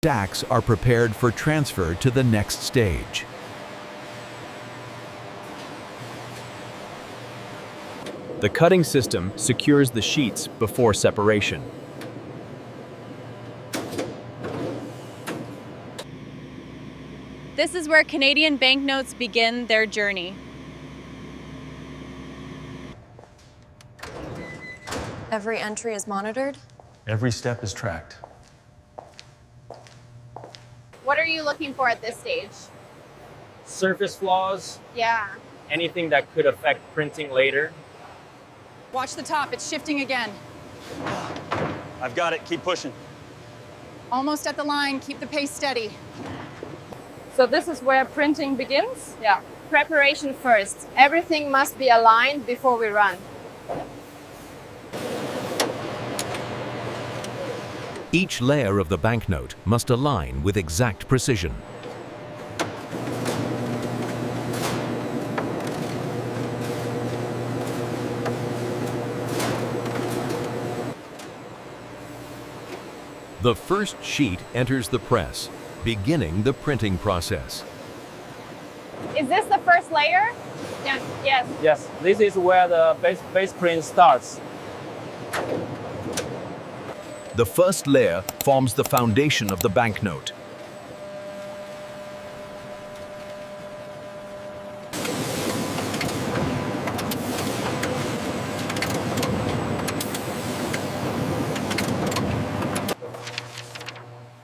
stacks are prepared for transfer to the next stage. The cutting system secures the sheets before separation. This is where Canadian banknotes begin their journey. Every entry is monitored? Every step is tracked. What are you looking for at this stage? Surface flaws, Yeah. anything that could affect printing later. Watch the top, it's shifting again. I've got it. Keep pushing. Almost at the line, keep the pace steady. So this is where printing begins? Yeah. Preparation first. Everything must be aligned before we run. Each layer of the banknote must align with exact precision. The first sheet enters the press, beginning the printing process. Is this the first layer? Yeah. Yes. Yes, this is where the base print starts. The first layer forms the foundation of the banknote.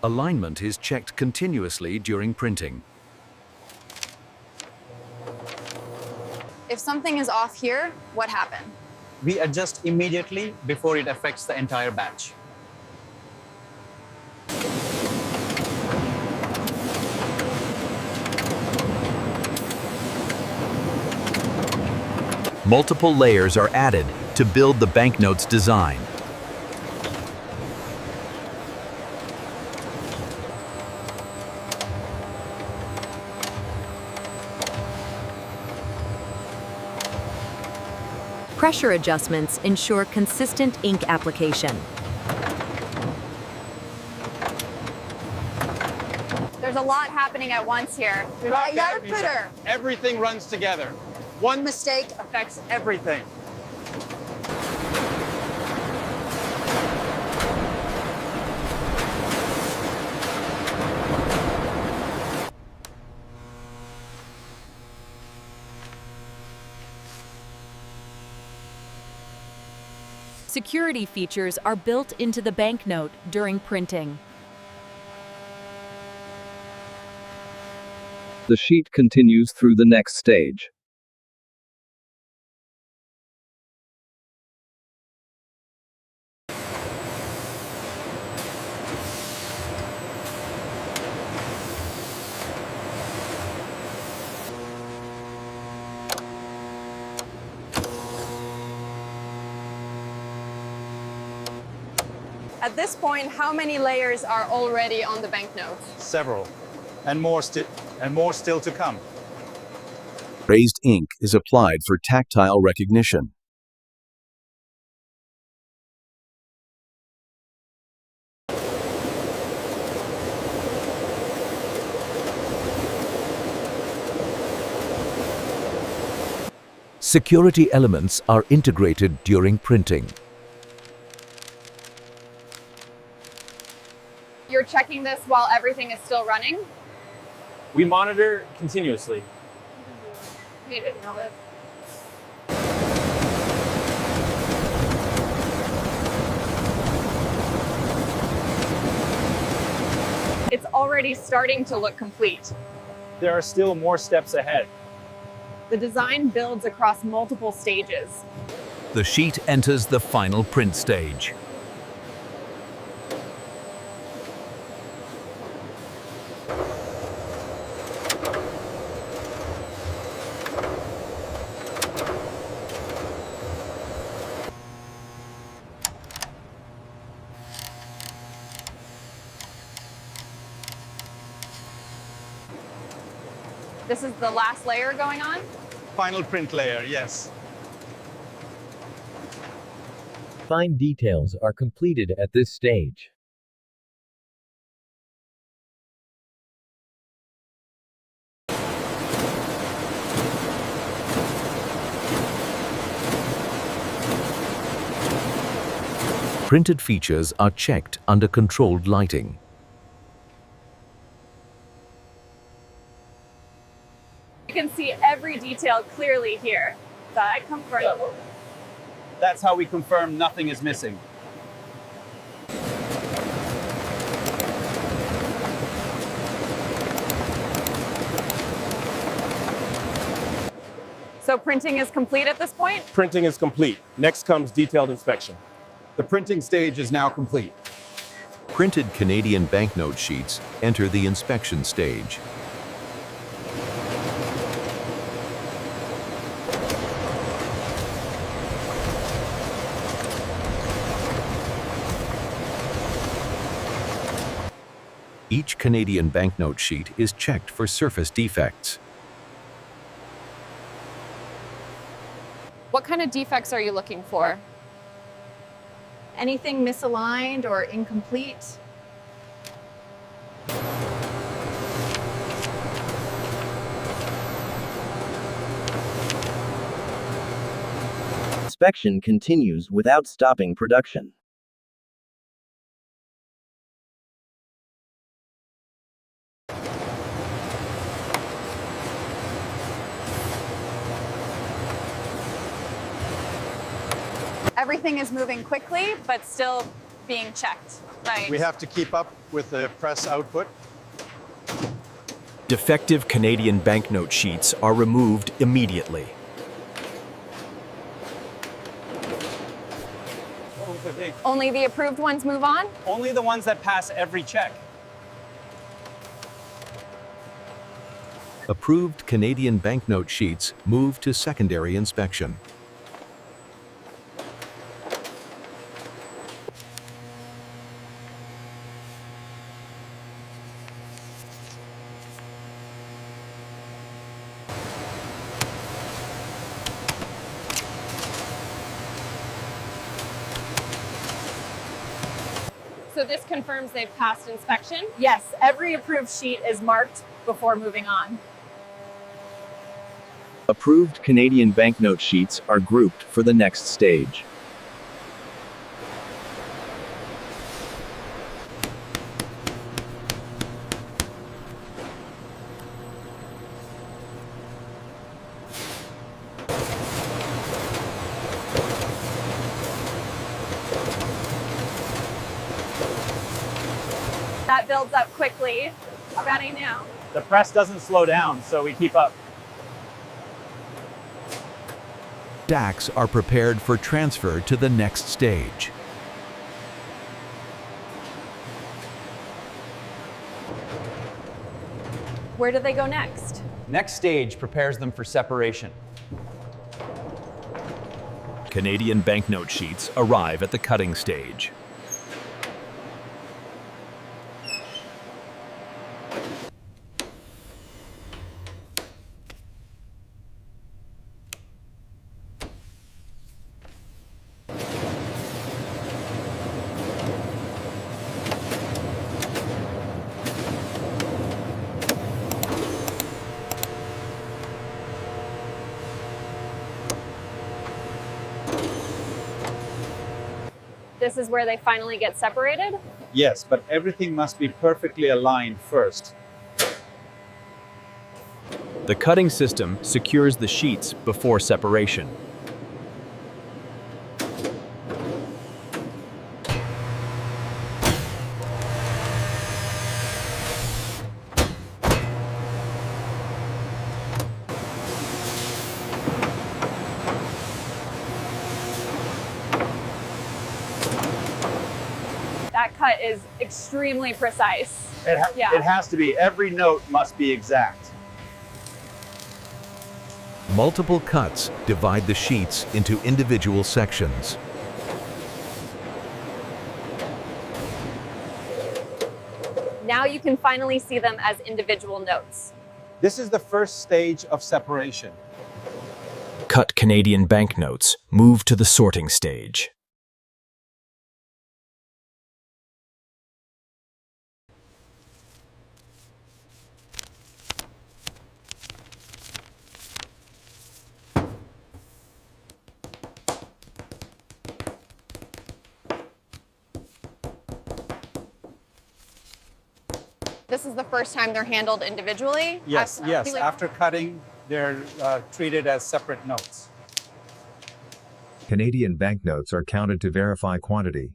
Alignment is checked continuously during printing. If something is off here, what happened? We adjust immediately before it affects the entire batch. Multiple layers are added to build the banknote's design. Pressure adjustments ensure consistent ink application. There's a lot happening at once here. Everything runs together. One mistake affects everything. Security features are built into the banknote during printing. The sheet continues through the next stage. At this point, how many layers are already on the banknote? Several, and more still to come. Raised ink is applied for tactile recognition. Security elements are integrated during printing. You're checking this while everything is still running? We monitor continuously. You didn't know this. It's already starting to look complete. There are still more steps ahead. The design builds across multiple stages. The sheet enters the final print stage. This is the last layer going on? Final print layer, yes. Fine details are completed at this stage. Printed features are checked under controlled lighting. You can see every detail clearly here. That comfortable. That's how we confirm nothing is missing. So printing is complete at this point? Printing is complete. Next comes detailed inspection. The printing stage is now complete. Printed Canadian banknote sheets enter the inspection stage. Each Canadian banknote sheet is checked for surface defects. What kind of defects are you looking for? Anything misaligned or incomplete? Inspection continues without stopping production. Everything is moving quickly, but still being checked. Right. We have to keep up with the press output. Defective Canadian banknote sheets are removed immediately. Only the approved ones move on? Only the ones that pass every check. Approved Canadian banknote sheets move to secondary inspection. So this confirms they've passed inspection? Yes, every approved sheet is marked before moving on. Approved Canadian banknote sheets are grouped for the next stage. That builds up quickly. Ready now. The press doesn't slow down, so we keep up. Stacks are prepared for transfer to the next stage. Where do they go next? Next stage prepares them for separation. Canadian banknote sheets arrive at the cutting stage. This is where they finally get separated? Yes, but everything must be perfectly aligned first. The cutting system secures the sheets before separation. That cut is extremely precise. It has to be. Every note must be exact. Multiple cuts divide the sheets into individual sections. Now you can finally see them as individual notes. This is the first stage of separation. Cut Canadian banknotes move to the sorting stage. This is the first time they're handled individually? Yes, yes. After cutting, they're treated as separate notes. Canadian banknotes are counted to verify quantity.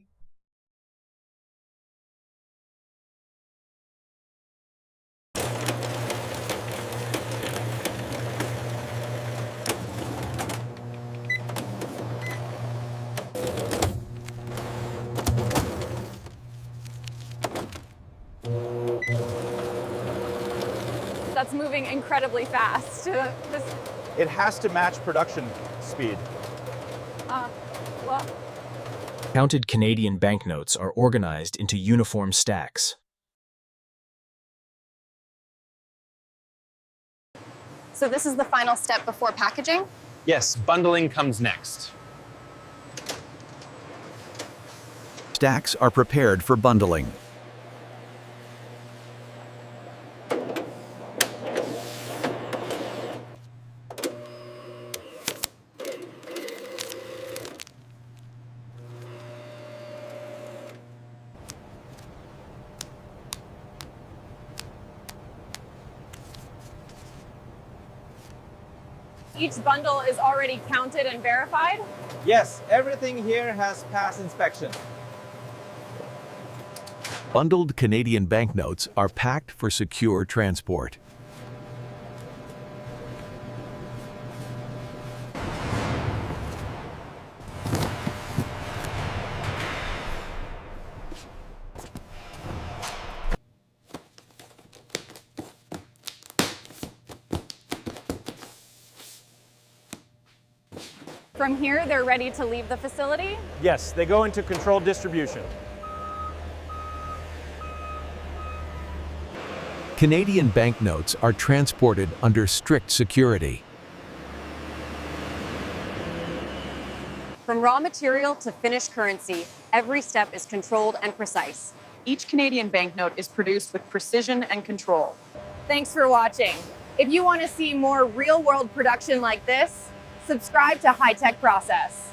That's moving incredibly fast. It has to match production speed. Well, Counted Canadian banknotes are organized into uniform stacks. so this is the final step before packaging? Yes, bundling comes next. Stacks are prepared for bundling. Each bundle is already counted and verified? Yes, everything here has passed inspection. Bundled Canadian banknotes are packed for secure transport. From here, they're ready to leave the facility? Yes, they go into controlled distribution. Canadian banknotes are transported under strict security. From raw material to finished currency, every step is controlled and precise. Each Canadian banknote is produced with precision and control. Thanks for watching. If you want to see more real-world production like this, subscribe to High Tech Process.